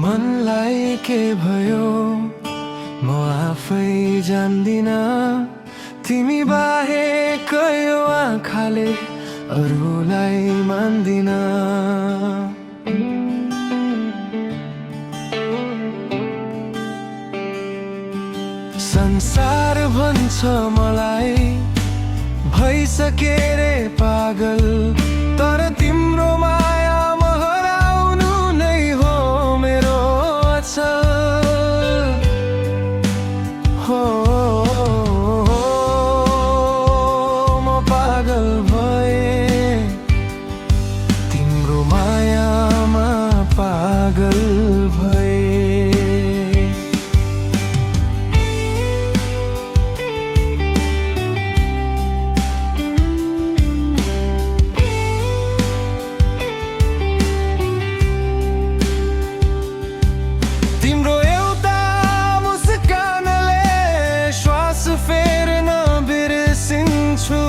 मनलाई के भयो म आफै जान्दिन, तिमी बाहेक यो आँखाले अरूलाई मान्दिन। संसार भन्छ मलाई भइसके रे पागल, तर तिम्रो मायामा हराउनु नै हो मेरो अचल। हो म पागल भए तिम्रो मायामा पागल भए। तिम्रो एउटा मुस्कानले श्वास फेर्न बिर्सिन्छु,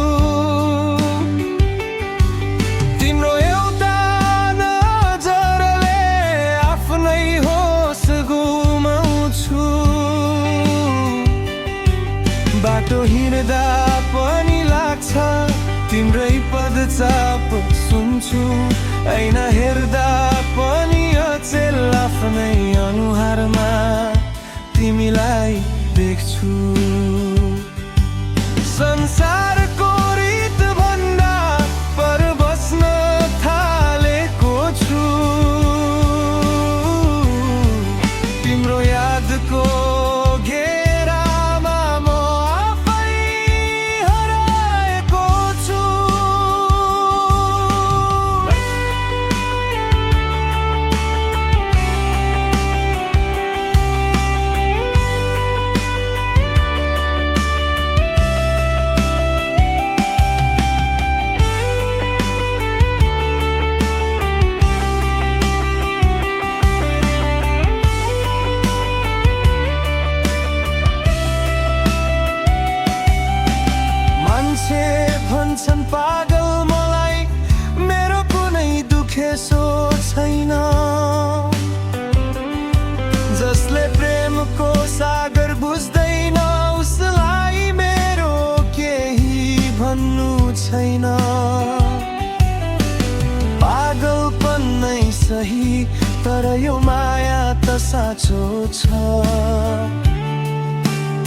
तिम्रो एउटा नजरले आफ्नै होस गुमाउँछु। बाटो हिँड्दा पनि लाग्छ तिम्रै पदचाप सुन्छु, ऐना हेर्दा पनि अचेल आफ्नै अनुहारमा तिमीलाई देख्छु। संसारको रीत भन्दा पर बस्न थालेको छु, तिम्रो यादको घेरामा म आफै हराएको छु। मान्छे भन्छन् पागल मलाई, मेरो कुनै दुखेसो छैन। जसले प्रेमको सागर बुझ्दैन उसलाई मेरो केही भन्नु छैन। पागलपन नै सही तर यो माया त साँचो छ।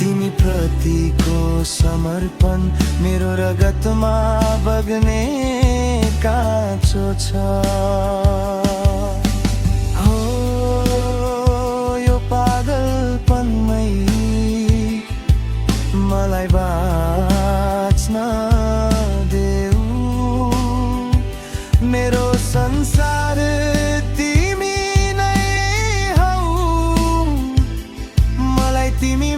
तिमी प्रतिको समर्पण मेरो रगतमा बग्ने काँचो छ। हो यो पागलपनमै मलाई बाँच्न देऊ, मेरो संसार तिमी नै हौ, मलाई तिमी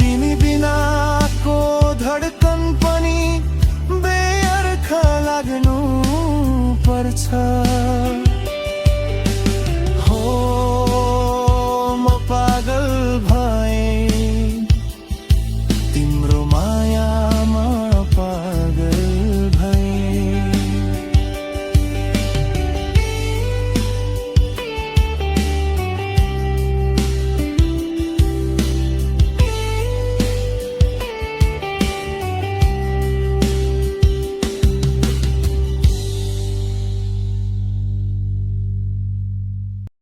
तिमी बिनाको धडकन पनि बेअर्थ लाग्नु पर्छ।